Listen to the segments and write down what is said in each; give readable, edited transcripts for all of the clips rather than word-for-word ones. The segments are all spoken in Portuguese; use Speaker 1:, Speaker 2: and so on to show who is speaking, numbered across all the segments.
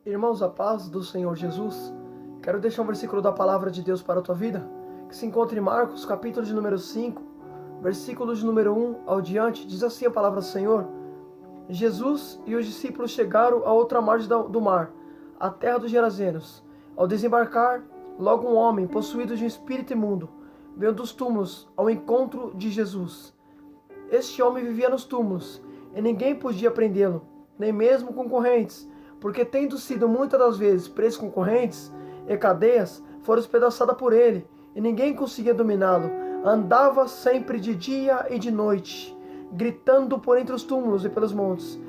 Speaker 1: Irmãos, a paz do Senhor Jesus, quero deixar um versículo da palavra de Deus para a tua vida, que se encontra em Marcos, capítulo de número 5, versículo de número 1 ao diante. Diz assim a palavra do Senhor: Jesus e os discípulos chegaram à outra margem do mar, a terra dos Gerazenos. Ao desembarcar, logo um homem, possuído de um espírito imundo, veio dos túmulos ao encontro de Jesus. Este homem vivia nos túmulos, e ninguém podia prendê-lo, nem mesmo com correntes, porque tendo sido muitas das vezes preso com correntes e cadeias, foram despedaçadas por ele, e ninguém conseguia dominá-lo. Andava sempre de dia e de noite, gritando por entre os túmulos e pelos montes,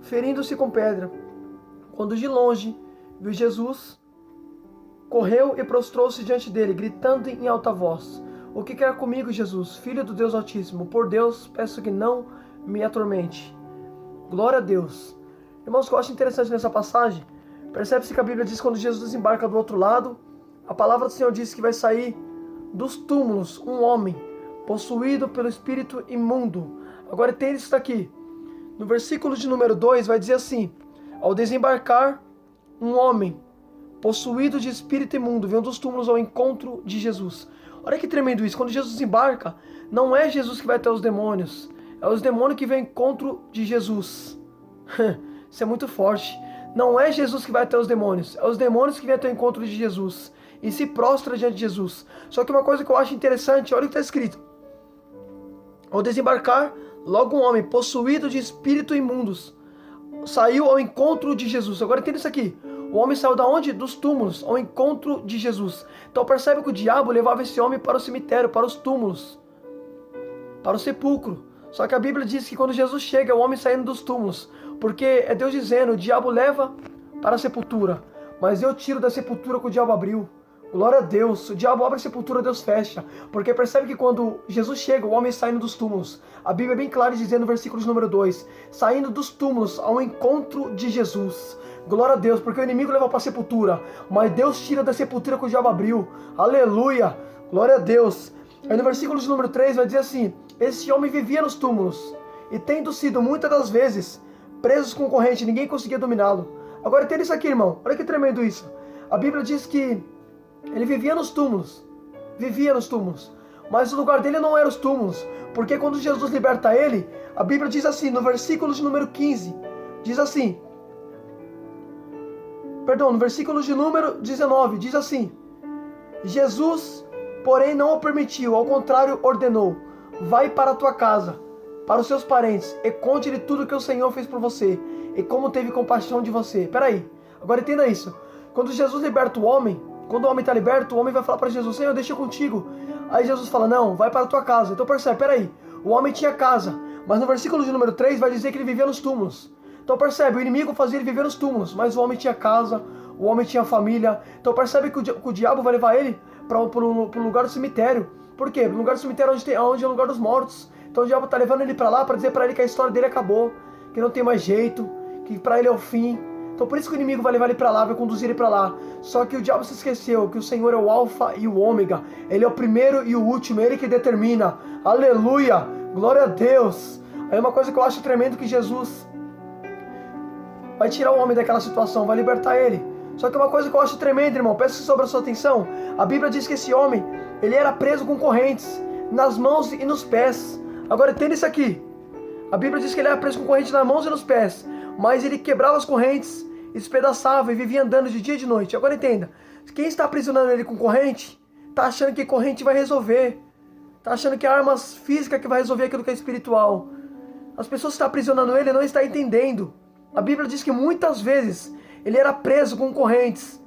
Speaker 1: ferindo-se com pedra. Quando de longe viu Jesus, correu e prostrou-se diante dele, gritando em alta voz: "O que quer comigo, Jesus, Filho do Deus Altíssimo? Por Deus, peço que não me atormente." Glória a Deus. Irmãos, o que eu acho interessante nessa passagem, percebe-se que a Bíblia diz que quando Jesus desembarca do outro lado, a palavra do Senhor diz que vai sair dos túmulos um homem possuído pelo espírito imundo. Agora tem isso daqui. No versículo de número 2 vai dizer assim: ao desembarcar, um homem possuído de espírito imundo veio dos túmulos ao encontro de Jesus. Olha que tremendo isso. Quando Jesus desembarca, não é Jesus que vai até os demônios, é os demônios que vêm ao encontro de Jesus. Isso é muito forte. Não é Jesus que vai até os demônios, é os demônios que vêm até o encontro de Jesus e se prostra diante de Jesus. Só que uma coisa que eu acho interessante, olha o que está escrito: ao desembarcar, logo um homem possuído de espírito imundos saiu ao encontro de Jesus. Agora entenda isso aqui. O homem saiu da onde? Dos túmulos, ao encontro de Jesus. Então percebe que o diabo levava esse homem para o cemitério, para os túmulos, para o sepulcro. Só que a Bíblia diz que quando Jesus chega, é o homem saindo dos túmulos, porque é Deus dizendo: o diabo leva para a sepultura, mas eu tiro da sepultura que o diabo abriu. Glória a Deus. O diabo abre a sepultura, Deus fecha. Porque percebe que quando Jesus chega, o homem saindo dos túmulos. A Bíblia é bem clara dizendo no versículo de número 2, saindo dos túmulos ao encontro de Jesus. Glória a Deus, porque o inimigo leva para a sepultura, mas Deus tira da sepultura que o diabo abriu. Aleluia. Glória a Deus. Aí no versículo de número 3 vai dizer assim: esse homem vivia nos túmulos, e tendo sido muitas das vezes presos com corrente, ninguém conseguia dominá-lo. Agora entenda isso aqui, irmão. Olha que tremendo isso. A Bíblia diz que ele vivia nos túmulos, mas o lugar dele não era os túmulos, porque quando Jesus liberta ele, a Bíblia diz assim, no versículo de número 15, diz assim, no versículo de número 19, diz assim: Jesus, porém, não o permitiu, ao contrário, ordenou: vai para a tua casa, para os seus parentes, e conte-lhe tudo que o Senhor fez por você, e como teve compaixão de você. Peraí, agora entenda isso. Quando Jesus liberta o homem, quando o homem está liberto, o homem vai falar para Jesus: Senhor, deixa contigo. Aí Jesus fala: não, vai para a tua casa. Então percebe, peraí, o homem tinha casa, mas no versículo de número 3 vai dizer que ele vivia nos túmulos. Então percebe, o inimigo fazia ele viver nos túmulos, mas o homem tinha casa, o homem tinha família. Então percebe que o diabo vai levar ele para o lugar do cemitério. Por quê? No lugar do cemitério onde é o lugar dos mortos. Então o diabo está levando ele para lá para dizer para ele que a história dele acabou, que não tem mais jeito, que para ele é o fim. Então por isso que o inimigo vai levar ele para lá, vai conduzir ele para lá. Só que o diabo se esqueceu que o Senhor é o alfa e o ômega. Ele é o primeiro e o último, ele que determina. Aleluia, glória a Deus. Aí uma coisa que eu acho tremendo, que Jesus vai tirar o homem daquela situação, vai libertar ele. Só que uma coisa que eu acho tremenda, irmão, peço sobre a sua atenção. A Bíblia diz que esse homem, ele era preso com correntes nas mãos e nos pés. Agora entenda isso aqui. A Bíblia diz que ele era preso com correntes nas mãos e nos pés, mas ele quebrava as correntes, despedaçava e vivia andando de dia e de noite. Agora entenda, quem está aprisionando ele com corrente, está achando que corrente vai resolver, está achando que armas físicas que vai resolver aquilo que é espiritual. As pessoas que estão aprisionando ele não estão entendendo. A Bíblia diz que muitas vezes ele era preso com correntes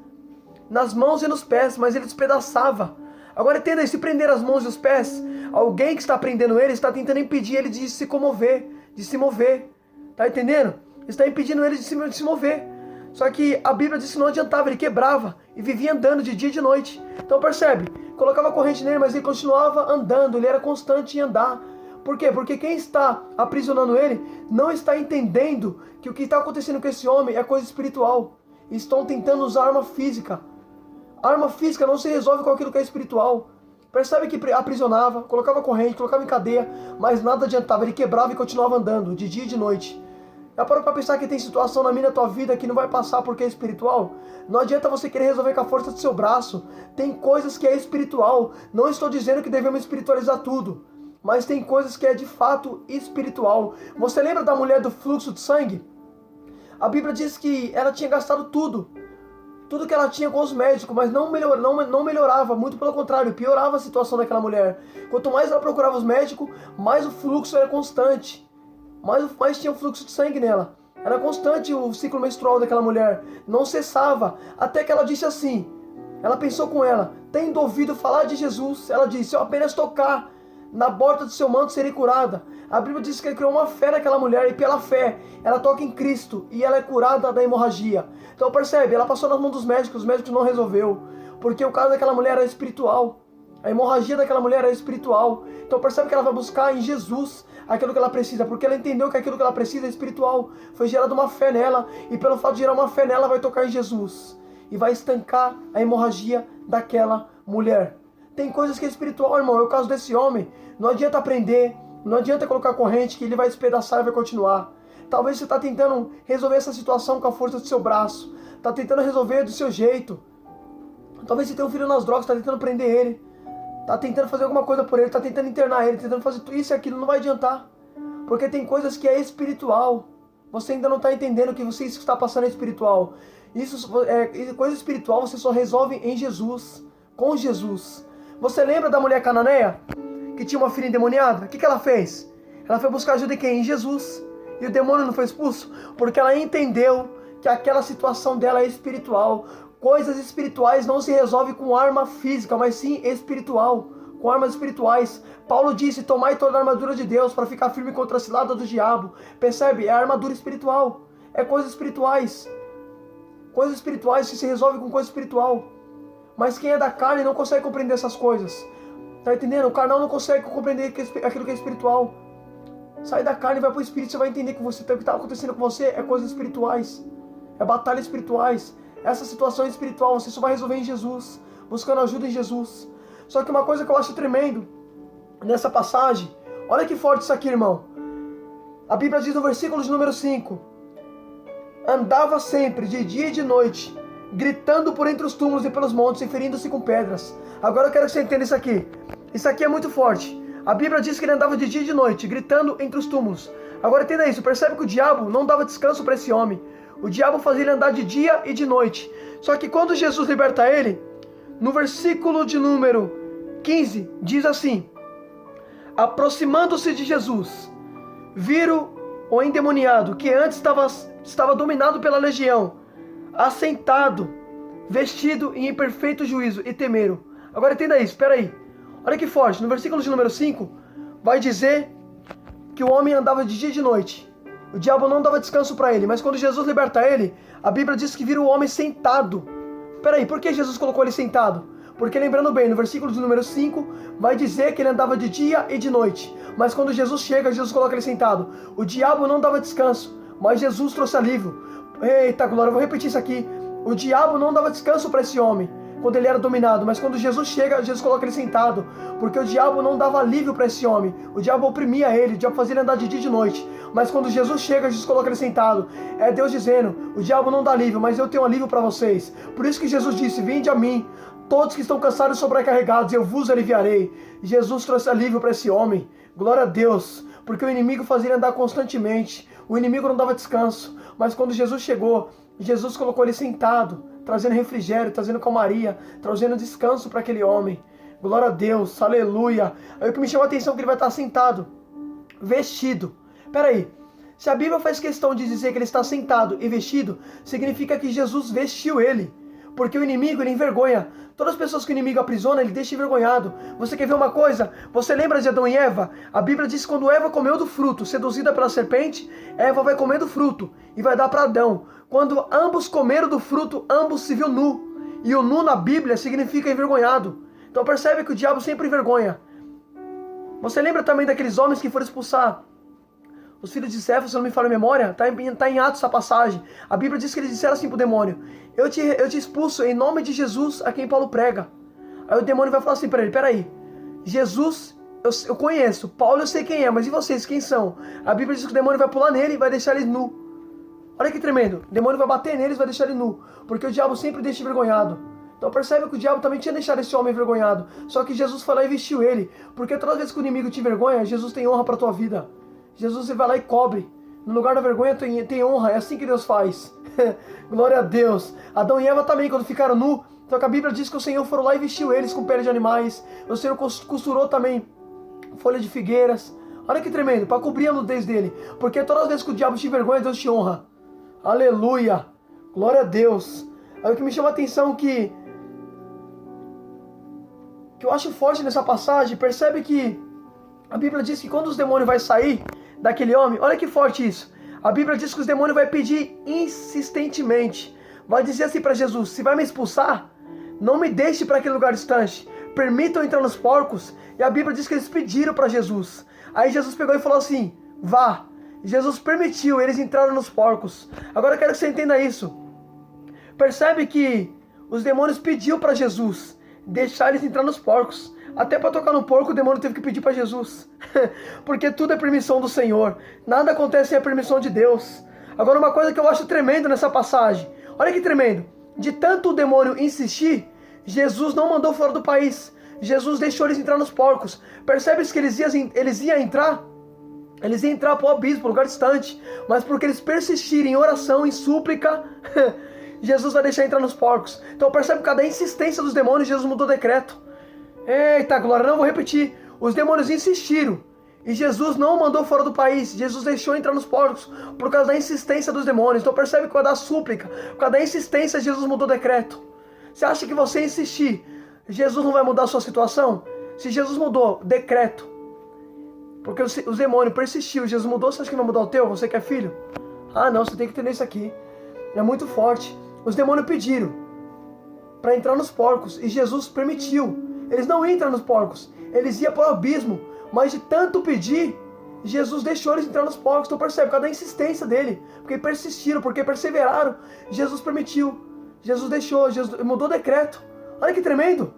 Speaker 1: nas mãos e nos pés, mas ele despedaçava. Agora entenda, se prender as mãos e os pés, alguém que está prendendo ele está tentando impedir ele de se comover, de se mover. Tá entendendo? Está impedindo ele de se mover. Só que a Bíblia diz que não adiantava, ele quebrava e vivia andando de dia e de noite. Então percebe, colocava corrente nele, mas ele continuava andando, ele era constante em andar. Por quê? Porque quem está aprisionando ele não está entendendo que o que está acontecendo com esse homem é coisa espiritual. Estão tentando usar arma física. A arma física não se resolve com aquilo que é espiritual. Percebe que aprisionava, colocava corrente, colocava em cadeia, mas nada adiantava, ele quebrava e continuava andando, de dia e de noite. Já parou para pensar que tem situação na minha tua vida que não vai passar porque é espiritual? Não adianta você querer resolver com a força do seu braço. Tem coisas que é espiritual. Não estou dizendo que devemos espiritualizar tudo, mas tem coisas que é de fato espiritual. Você lembra da mulher do fluxo de sangue? A Bíblia diz que ela tinha gastado tudo que ela tinha com os médicos, mas não melhorava, muito pelo contrário, piorava a situação daquela mulher. Quanto mais ela procurava os médicos, mais o fluxo era constante, mais tinha o fluxo de sangue nela. Era constante o ciclo menstrual daquela mulher, não cessava, até que ela disse assim, ela pensou com ela, tendo ouvido falar de Jesus, ela disse, se eu apenas tocar na borda do seu manto serei curada. A Bíblia diz que ele criou uma fé naquela mulher e pela fé ela toca em Cristo e ela é curada da hemorragia. Então percebe, ela passou nas mãos dos médicos, os médicos não resolveu, porque o caso daquela mulher era espiritual. A hemorragia daquela mulher era espiritual. Então percebe que ela vai buscar em Jesus aquilo que ela precisa, porque ela entendeu que aquilo que ela precisa é espiritual. Foi gerada uma fé nela e pelo fato de gerar uma fé nela vai tocar em Jesus e vai estancar a hemorragia daquela mulher. Tem coisas que é espiritual, irmão. É o caso desse homem. Não adianta aprender, não adianta colocar corrente que ele vai despedaçar e vai continuar. Talvez você está tentando resolver essa situação com a força do seu braço. Está tentando resolver do seu jeito. Talvez você tenha um filho nas drogas, está tentando prender ele. Está tentando fazer alguma coisa por ele, está tentando internar ele, tentando fazer isso e aquilo, não vai adiantar. Porque tem coisas que é espiritual. Você ainda não está entendendo que isso que está passando é espiritual. Coisa espiritual você só resolve em Jesus, com Jesus. Você lembra da mulher cananeia, que tinha uma filha endemoniada? O que ela fez? Ela foi buscar ajuda em quem? Em Jesus. E o demônio não foi expulso? Porque ela entendeu que aquela situação dela é espiritual. Coisas espirituais não se resolvem com arma física, mas sim espiritual, com armas espirituais. Paulo disse, tomai toda a armadura de Deus para ficar firme contra a cilada do diabo. Percebe? É a armadura espiritual. É coisas espirituais. Coisas espirituais que se resolvem com coisa espiritual. Mas quem é da carne não consegue compreender essas coisas. Tá entendendo? O carnal não consegue compreender aquilo que é espiritual. Sai da carne e vai pro espírito, você vai entender que o que está acontecendo com você é coisas espirituais. É batalhas espirituais. Essa situação é espiritual, você só vai resolver em Jesus, buscando ajuda em Jesus. Só que uma coisa que eu acho tremendo nessa passagem, olha que forte isso aqui, irmão. A Bíblia diz no versículo de número 5: andava sempre, de dia e de noite, gritando por entre os túmulos e pelos montes e ferindo-se com pedras. Agora eu quero que você entenda isso aqui. Isso aqui é muito forte. A Bíblia diz que ele andava de dia e de noite, gritando entre os túmulos. Agora entenda isso, percebe que o diabo não dava descanso para esse homem. O diabo fazia ele andar de dia e de noite. Só que quando Jesus liberta ele, no versículo de número 15, diz assim: aproximando-se de Jesus, viram o endemoniado, que antes estava dominado pela legião, assentado, vestido em perfeito juízo, e temeram. Agora entenda isso, espera aí. Olha que forte, no versículo de número 5, vai dizer que o homem andava de dia e de noite. O diabo não dava descanso para ele, mas quando Jesus liberta ele, a Bíblia diz que vira o homem sentado. Espera aí, por que Jesus colocou ele sentado? Porque lembrando bem, no versículo de número 5, vai dizer que ele andava de dia e de noite. Mas quando Jesus chega, Jesus coloca ele sentado. O diabo não dava descanso, mas Jesus trouxe alívio. Eita glória, eu vou repetir isso aqui. O diabo não dava descanso para esse homem quando ele era dominado, mas quando Jesus chega, Jesus coloca ele sentado, porque o diabo não dava alívio para esse homem. O diabo oprimia ele, o diabo fazia ele andar de dia e de noite. Mas quando Jesus chega, Jesus coloca ele sentado. É Deus dizendo, o diabo não dá alívio, mas eu tenho alívio para vocês. Por isso que Jesus disse, vinde a mim, todos que estão cansados e sobrecarregados, eu vos aliviarei. Jesus trouxe alívio para esse homem. Glória a Deus, porque o inimigo fazia ele andar constantemente. O inimigo não dava descanso, mas quando Jesus chegou, Jesus colocou ele sentado, trazendo refrigério, trazendo calmaria, trazendo descanso para aquele homem. Glória a Deus, aleluia. Aí o que me chama a atenção é que ele vai estar sentado, vestido. Peraí, se a Bíblia faz questão de dizer que ele está sentado e vestido, significa que Jesus vestiu ele. Porque o inimigo, ele envergonha. Todas as pessoas que o inimigo aprisiona, ele deixa envergonhado. Você quer ver uma coisa? Você lembra de Adão e Eva? A Bíblia diz que quando Eva comeu do fruto, seduzida pela serpente, Eva vai comer do fruto e vai dar para Adão. Quando ambos comeram do fruto, ambos se viu nu. E o nu na Bíblia significa envergonhado. Então percebe que o diabo sempre envergonha. Você lembra também daqueles homens que foram expulsar os filhos de Cefas, se não me falha a memória? Está em Atos essa passagem. A Bíblia diz que eles disseram assim para o demônio: eu te expulso em nome de Jesus a quem Paulo prega. Aí o demônio vai falar assim para ele: peraí, Jesus eu conheço, Paulo eu sei quem é, mas e vocês, quem são? A Bíblia diz que o demônio vai pular nele e vai deixar ele nu. Olha que tremendo. O demônio vai bater neles, vai deixar ele nu. Porque o diabo sempre deixa envergonhado. Então percebe que o diabo também tinha deixado esse homem envergonhado. Só que Jesus foi lá e vestiu ele. Porque toda vez que o inimigo te envergonha, Jesus tem honra para a tua vida. Jesus vai lá e cobre. No lugar da vergonha tem honra. É assim que Deus faz. Glória a Deus. Adão e Eva também, quando ficaram nu. Então a Bíblia diz que o Senhor foi lá e vestiu eles com pele de animais. O Senhor costurou também folha de figueiras. Olha que tremendo. Para cobrir a nudez dele. Porque todas as vezes que o diabo te envergonha, Deus te honra. Aleluia. Glória a Deus. Aí o que me chama a atenção que eu acho forte nessa passagem, percebe que a Bíblia diz que quando os demônios vão sair daquele homem, olha que forte isso. A Bíblia diz que os demônios vão pedir insistentemente. Vai dizer assim para Jesus: se vai me expulsar, não me deixe para aquele lugar distante. Permitam entrar nos porcos. E a Bíblia diz que eles pediram para Jesus. Aí Jesus pegou e falou assim: vá. Jesus permitiu, eles entraram nos porcos. Agora eu quero que você entenda isso. Percebe que os demônios pediu para Jesus deixar eles entrar nos porcos. Até para tocar no porco o demônio teve que pedir para Jesus. Porque tudo é permissão do Senhor. Nada acontece sem a permissão de Deus. Agora uma coisa que eu acho tremendo nessa passagem. Olha que tremendo. De tanto o demônio insistir, Jesus não mandou fora do país. Jesus deixou eles entrar nos porcos. Percebe que eles iam entrar? Eles iam entrar para o abismo, para o lugar distante. Mas porque eles persistirem em oração, em súplica, Jesus vai deixar entrar nos porcos. Então percebe que cada insistência dos demônios, Jesus mudou o decreto. Eita glória, não vou repetir. Os demônios insistiram. E Jesus não mandou fora do país. Jesus deixou entrar nos porcos por causa da insistência dos demônios. Então percebe que por causa da súplica, por causa da insistência, Jesus mudou o decreto. Você acha que você insistir, Jesus não vai mudar a sua situação? Se Jesus mudou decreto, porque os demônios persistiu, Jesus mudou, você acha que vai mudar o teu? Você que é filho? Ah não, você tem que entender isso aqui. É muito forte. Os demônios pediram para entrar nos porcos e Jesus permitiu. Eles não entram nos porcos, eles iam para o abismo. Mas de tanto pedir, Jesus deixou eles entrar nos porcos. Então percebe, cada insistência dele, porque persistiram, porque perseveraram, Jesus permitiu. Jesus deixou, Jesus mudou o decreto. Olha que tremendo.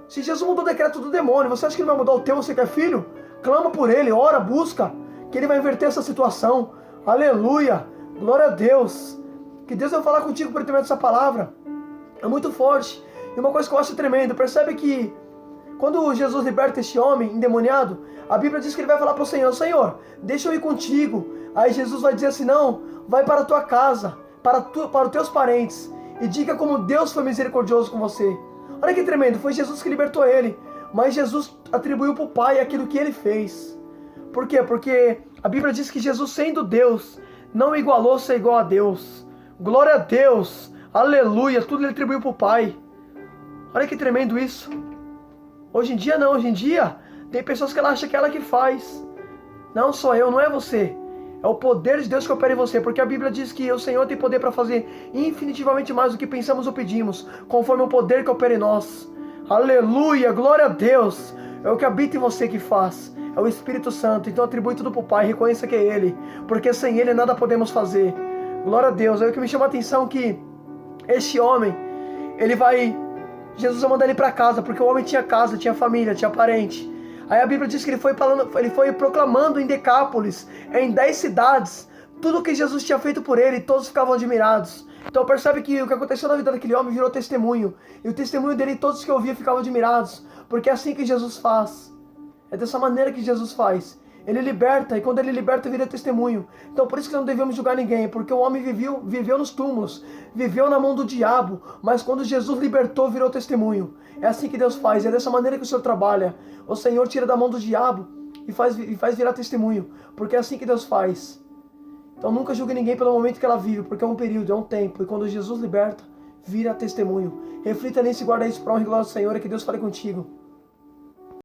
Speaker 1: Se Jesus mudou o decreto do demônio, você acha que ele vai mudar o teu, você que é filho? Clama por ele, ora, busca, que ele vai inverter essa situação. Aleluia, glória a Deus. Que Deus vai falar contigo por intermédio dessa palavra. É muito forte. E uma coisa que eu acho tremendo, percebe que quando Jesus liberta este homem endemoniado, a Bíblia diz que ele vai falar para o Senhor: Senhor, deixa eu ir contigo. Aí Jesus vai dizer assim: não, vai para a tua casa, para os teus parentes, e diga como Deus foi misericordioso com você. Olha que tremendo, foi Jesus que libertou ele, mas Jesus atribuiu para o Pai aquilo que ele fez. Por quê? Porque a Bíblia diz que Jesus, sendo Deus, não igualou ser igual a Deus. Glória a Deus, aleluia, tudo ele atribuiu para o Pai. Olha que tremendo isso. Hoje em dia não, hoje em dia tem pessoas que ela acha que é ela que faz. Não sou eu, não é você. É o poder de Deus que opera em você, porque a Bíblia diz que o Senhor tem poder para fazer infinitivamente mais do que pensamos ou pedimos, conforme o poder que opera em nós. Aleluia, glória a Deus. É o que habita em você que faz. É o Espírito Santo. Então atribui tudo para o Pai, reconheça que é Ele, porque sem Ele nada podemos fazer. Glória a Deus. É o que me chama a atenção que este homem, Jesus vai mandar ele para casa, porque o homem tinha casa, tinha família, tinha parente. Aí a Bíblia diz que ele foi proclamando em Decápolis, em 10 cidades, tudo o que Jesus tinha feito por ele, e todos ficavam admirados. Então percebe que o que aconteceu na vida daquele homem virou testemunho. E o testemunho dele, todos que ouviam ficavam admirados, porque é assim que Jesus faz. É dessa maneira que Jesus faz. Ele liberta, e quando ele liberta, vira testemunho. Então por isso que não devemos julgar ninguém, porque o homem viveu nos túmulos, viveu na mão do diabo, mas quando Jesus libertou, virou testemunho. É assim que Deus faz, é dessa maneira que o Senhor trabalha. O Senhor tira da mão do diabo e faz virar testemunho, porque é assim que Deus faz. Então nunca julgue ninguém pelo momento que ela vive, porque é um período, é um tempo, e quando Jesus liberta, vira testemunho. Reflita nisso e guarda isso para a honra e glória do Senhor, e que Deus fale contigo.